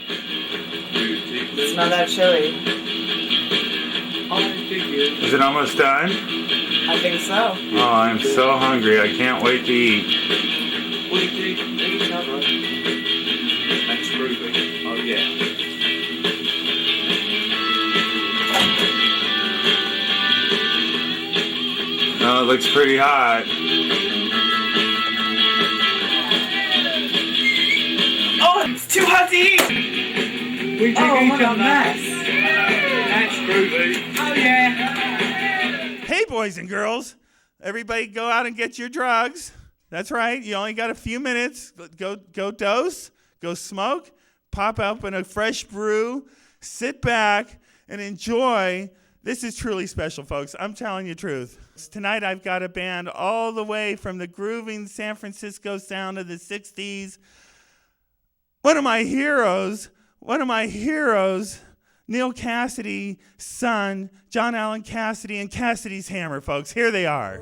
It's not that chili. Is it almost done? I think so. Oh, I'm so hungry. I can't wait to eat. Thanks, Ruby. Oh, yeah. Oh, it looks pretty hot. Oh, it's too hot to eat! Oh, what a mess. Thanks, Ruby. Oh, yeah. Hey, boys and girls. Everybody go out and get your drugs. That's right. You only got a few minutes. Go dose. Go smoke. Pop open a fresh brew. Sit back and enjoy. This is truly special, folks. I'm telling you the truth. Tonight I've got a band all the way from the grooving San Francisco sound of the 60s. One of my heroes, Neil Cassidy's son, John Allen Cassidy, and Cassidy's Hammer, folks. Here they are.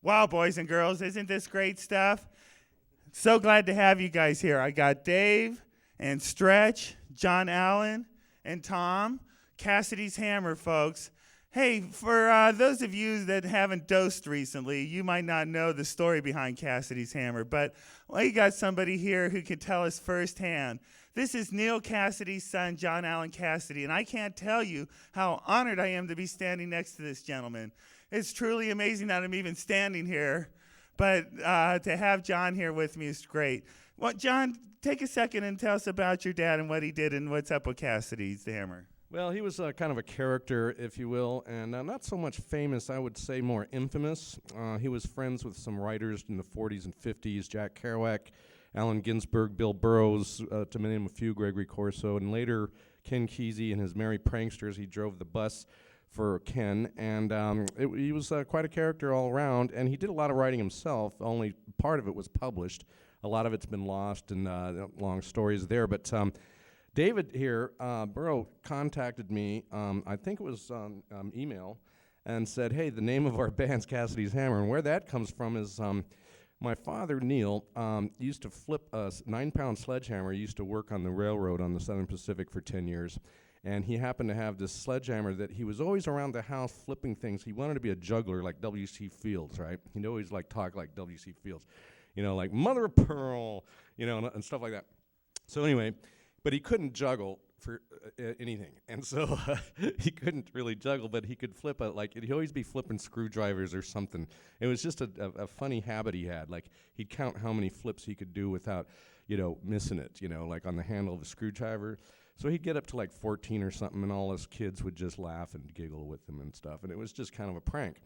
Wow, boys and girls, isn't this great stuff? So glad to have you guys here. I got Dave and Stretch, John Allen, and Tom, Cassidy's Hammer, folks. Hey, for those of you that haven't dosed recently, you might not know the story behind Cassidy's Hammer, but you got somebody here who can tell us firsthand. This is Neil Cassidy's son, John Allen Cassidy, and I can't tell you how honored I am to be standing next to this gentleman. It's truly amazing that I'm even standing here, but to have John here with me is great. Well, John, take a second and tell us about your dad and what he did and what's up with Cassidy's Hammer. Well, he was kind of a character, if you will, and not so much famous, I would say more infamous. He was friends with some writers in the 40s and 50s, Jack Kerouac, Allen Ginsberg, Bill Burroughs, to name a few, Gregory Corso, and later Ken Kesey and his Merry Pranksters. He drove the bus for Ken, and he was quite a character all around, and he did a lot of writing himself. Only part of it was published. A lot of it's been lost, and long stories there, but David here, Burrow, contacted me, I think it was on email, and said, hey, the name of our band's Cassidy's Hammer, and where that comes from is my father, Neil, used to flip a 9-pound sledgehammer. He used to work on the railroad on the Southern Pacific for 10 years, and he happened to have this sledgehammer that he was always around the house flipping things. He wanted to be a juggler like W.C. Fields, right? He'd always talk like W.C. Fields, like mother of pearl, and stuff like that. So anyway, but he couldn't juggle for anything, and so he couldn't really juggle, but he could flip he'd always be flipping screwdrivers or something. It was just a funny habit he had. He'd count how many flips he could do without, missing it, on the handle of a screwdriver. So he'd get up to 14 or something, and all his kids would just laugh and giggle with him and stuff, and it was just kind of a prank.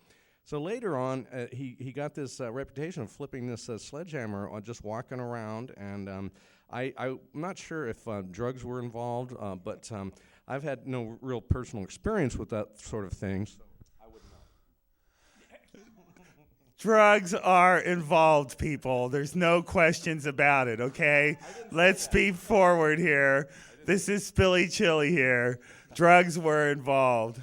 So later on, he got this reputation of flipping this sledgehammer just walking around, and I'm not sure if drugs were involved, but I've had no real personal experience with that sort of thing, so I wouldn't know. Drugs are involved, people. There's no questions about it, okay? Let's be forward here. This is Spilly Chile here. Drugs were involved.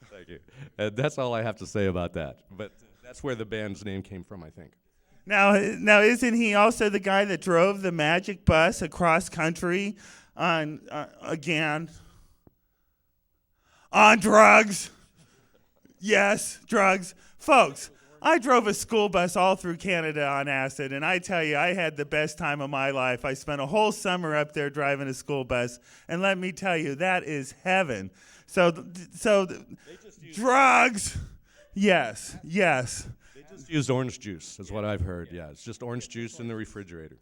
Thank you. That's all I have to say about that, but that's where the band's name came from, I think. Now, isn't he also the guy that drove the magic bus across country on drugs? Yes, drugs. Folks, I drove a school bus all through Canada on acid, and I tell you, I had the best time of my life. I spent a whole summer up there driving a school bus, and let me tell you, that is heaven. So drugs, yes. Just used orange juice, is what I've heard. Yeah, it's just orange juice in the refrigerator.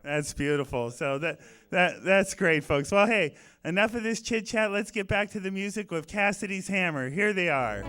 That's beautiful. So that's great, folks. Well, hey, enough of this chit chat. Let's get back to the music with Cassidy's Hammer. Here they are.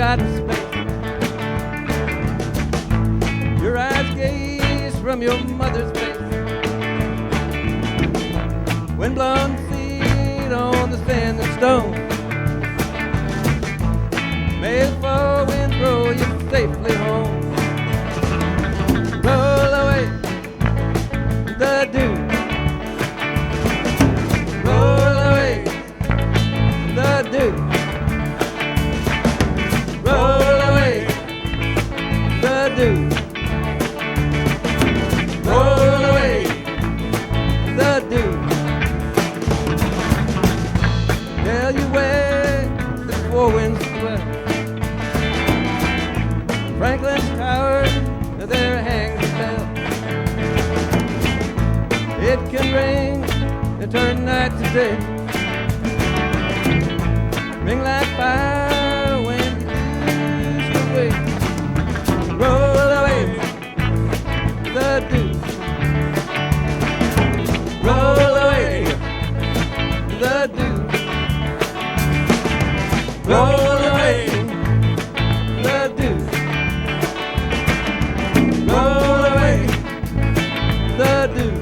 out in space. Your eyes gaze from your mother's face. Wind-blown feet on the sand and stone. May the fall wind blow you safely home. Roll away the dew. Roll away the dew. Roll away the dew. Roll away the dew. Tell you where the four winds sweat. Franklin's tower, there hangs a bell. It can ring and turn night to day. Ring like fire when you lose your way. Roll away the dew. Roll away the dew. Roll away the dew. Roll away the dew.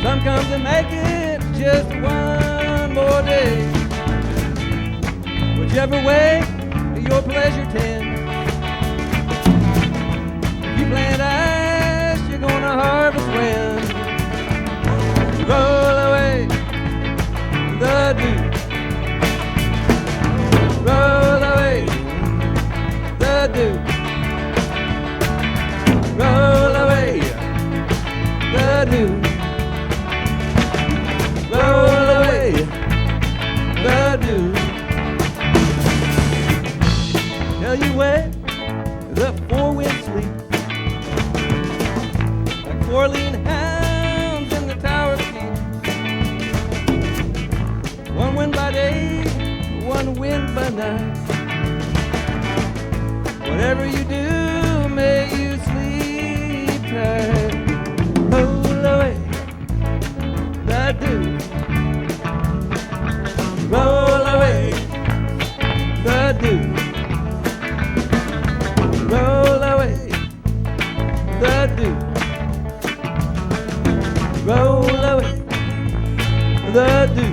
Some come to make it just one more day. Whichever way your pleasure tends. If you plant ice, you're gonna harvest wind. Roll away the dew. Roll away the dew. Roll away the dew. Roll away the dew. Tell you where the four winds sleep, like four lean hounds in the tower keep. One wind by day, one wind by night. Whatever you do, may you sleep tight. Roll away the dew. Roll away the dew. Roll away the dew. Roll away the dew.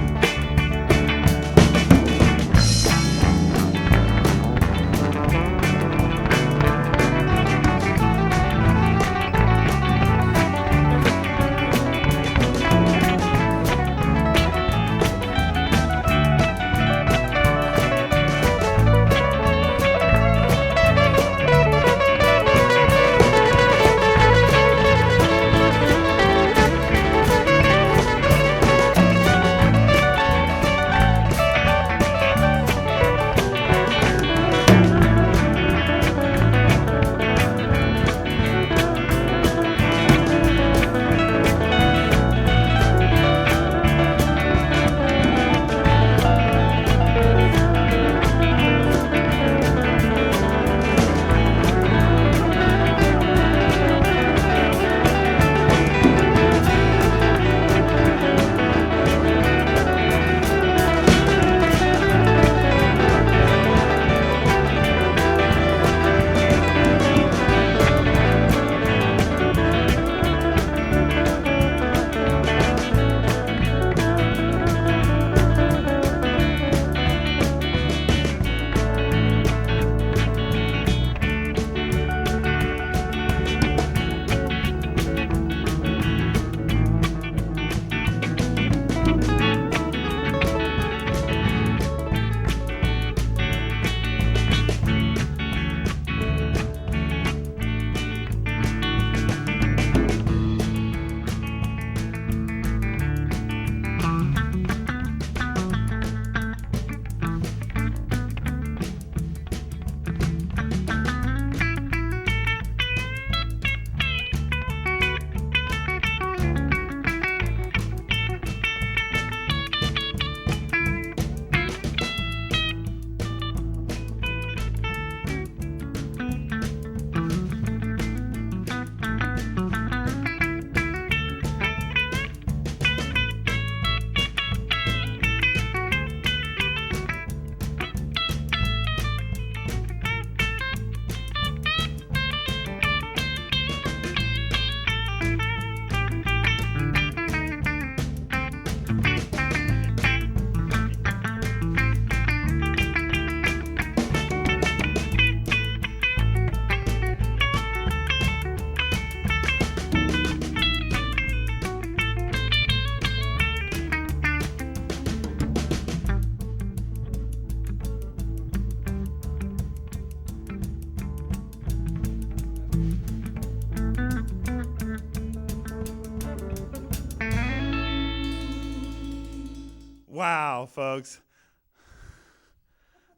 Wow, folks.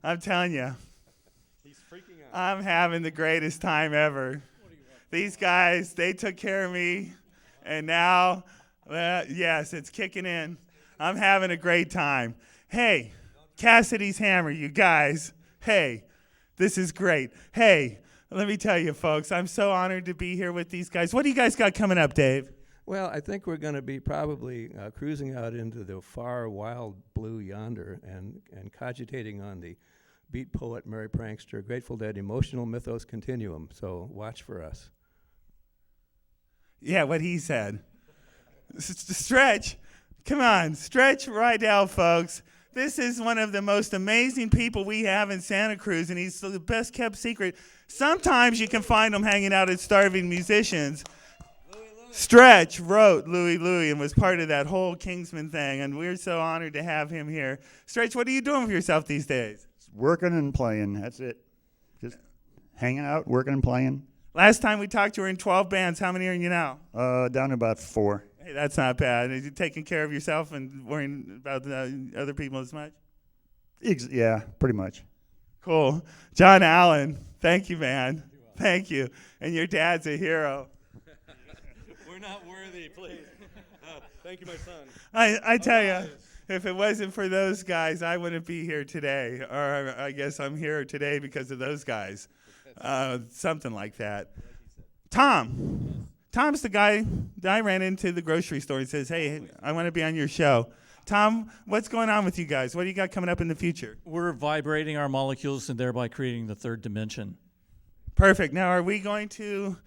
I'm telling you. He's freaking out. I'm having the greatest time ever. These guys, they took care of me, and now, yes, it's kicking in. I'm having a great time. Hey, Cassidy's Hammer, you guys. Hey, this is great. Hey, let me tell you, folks, I'm so honored to be here with these guys. What do you guys got coming up, Dave? Well, I think we're going to be probably cruising out into the far wild blue yonder and cogitating on the beat poet, Merry Prankster, Grateful Dead emotional mythos continuum. So watch for us. Yeah, what he said. Stretch. Come on, Stretch Rydell, folks. This is one of the most amazing people we have in Santa Cruz, and he's the best kept secret. Sometimes you can find him hanging out at Starving Musicians. Stretch wrote Louie Louie and was part of that whole Kingsman thing, and we're so honored to have him here. Stretch, what are you doing with yourself these days? Working and playing, that's it. Just hanging out, working and playing. Last time we talked, you were in 12 bands. How many are you now? Down to about 4. Hey, that's not bad. Are you taking care of yourself and worrying about other people as much? Yeah, pretty much. Cool. John Allen, thank you, man. Thank you. And your dad's a hero. We're not worthy, please. Thank you, my son. I tell you, if it wasn't for those guys, I wouldn't be here today. Or I guess I'm here today because of those guys. Something like that. Tom's the guy that I ran into the grocery store and says, hey, I want to be on your show. Tom, what's going on with you guys? What do you got coming up in the future? We're vibrating our molecules and thereby creating the third dimension. Perfect. Now, are we going to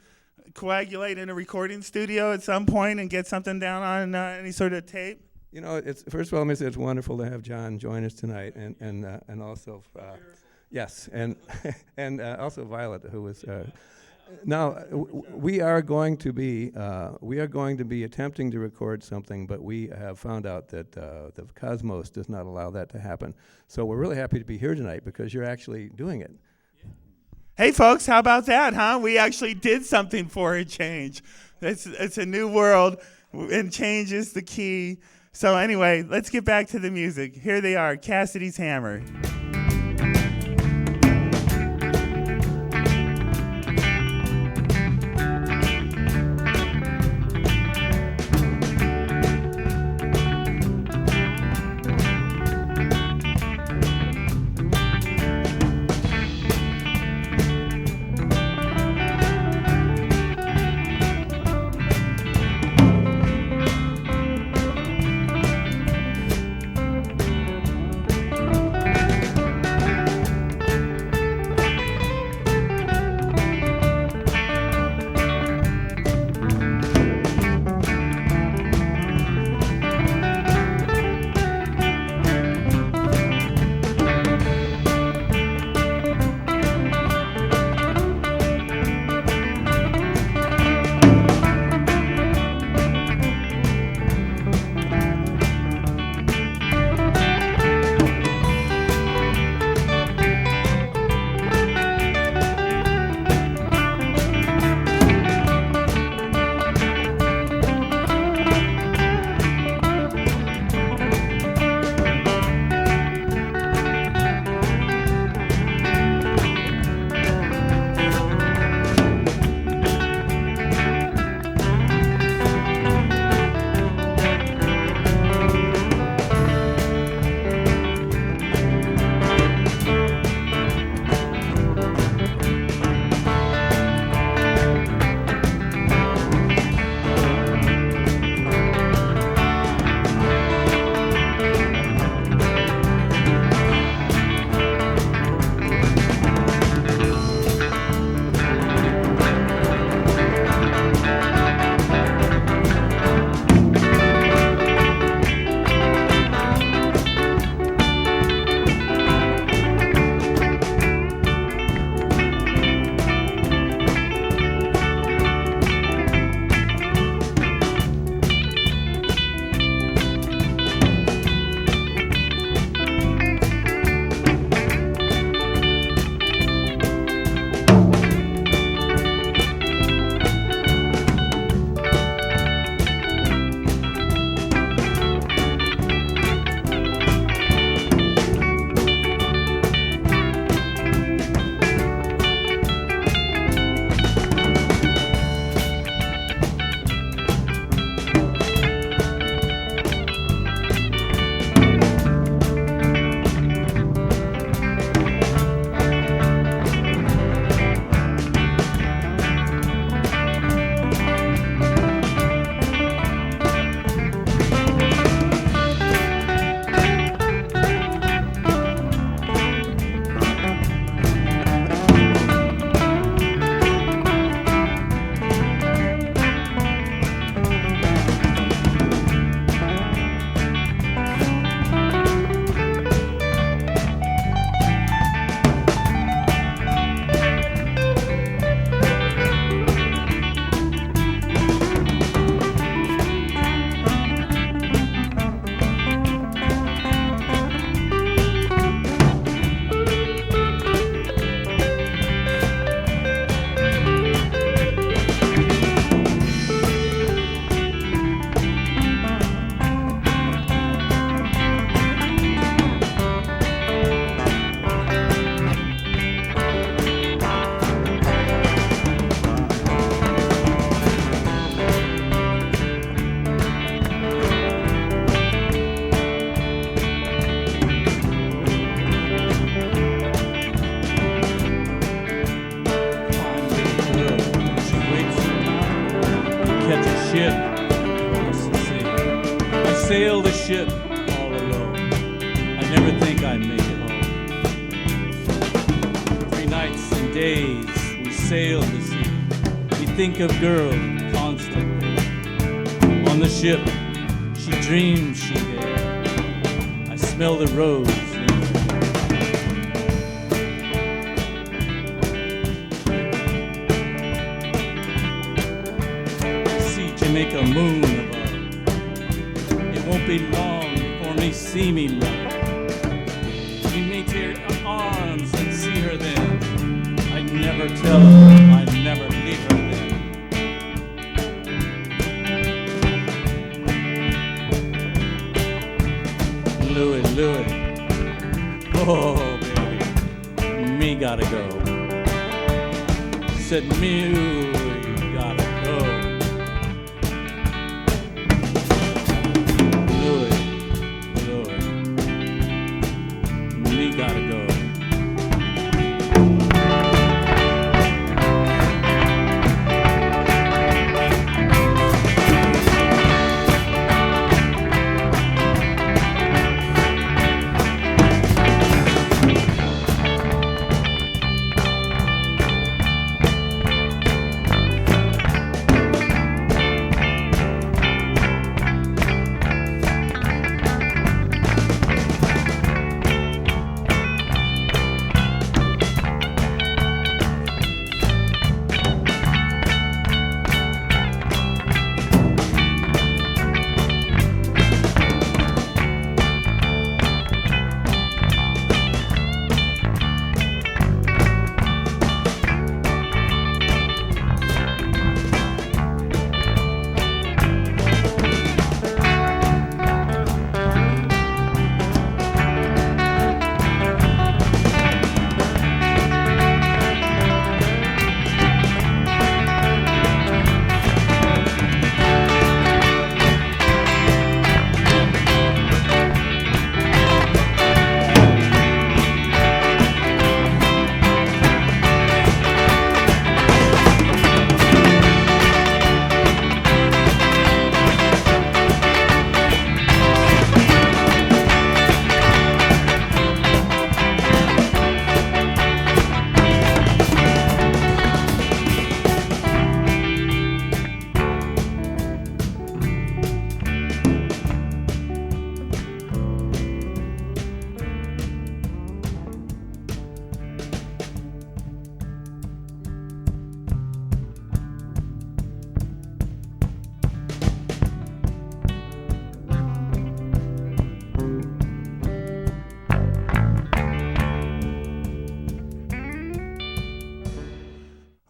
coagulate in a recording studio at some point and get something down on any sort of tape? You know, it's first of all, let me say it's wonderful to have John join us tonight, and also yes, and and also Violet, who was. Now we are going to be attempting to record something, but we have found out that the cosmos does not allow that to happen. So we're really happy to be here tonight because you're actually doing it. Hey, folks, how about that, huh? We actually did something for a change. It's a new world, and change is the key. So anyway, let's get back to the music. Here they are, Cassidy's Hammer. catch a ship across the sea. I sail the ship all alone. I never think I make it home. 3 nights and days we sail the sea. We think of girl constantly. On the ship, she dreams she there. I smell the rose. Make a moon above. It won't be long before me see me love. We may tear arms and see her then. I'd never tell her, I'd never leave her then. Louie, Louie, oh baby, me gotta go. Said me gotta go. Gotta go.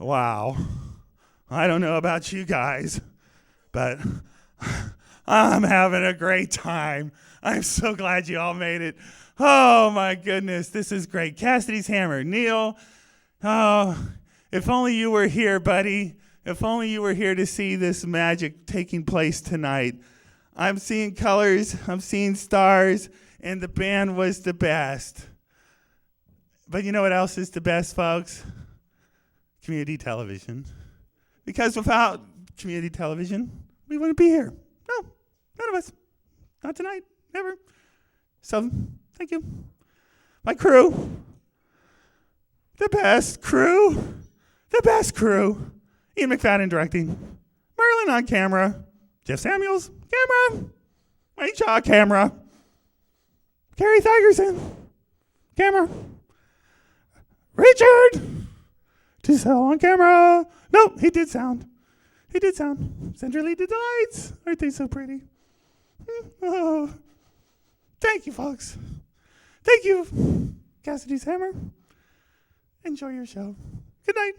Wow. I don't know about you guys, but I'm having a great time. I'm so glad you all made it. Oh, my goodness. This is great. Cassidy's Hammer. Neil, oh, if only you were here, buddy. If only you were here to see this magic taking place tonight. I'm seeing colors. I'm seeing stars. And the band was the best. But you know what else is the best, folks? Community television. Because without community television, we wouldn't be here. No, none of us. Not tonight, never. So, thank you. My crew. The best crew. The best crew. Ian McFadden directing. Merlin on camera. Jeff Samuels, camera. Wayne Shaw, camera. Carrie Thigerson, camera. Richard Giselle on camera. Nope, he did sound. He did sound. Centrally did the lights. Aren't they so pretty? Oh. Thank you, folks. Thank you, Cassidy's Hammer. Enjoy your show. Good night.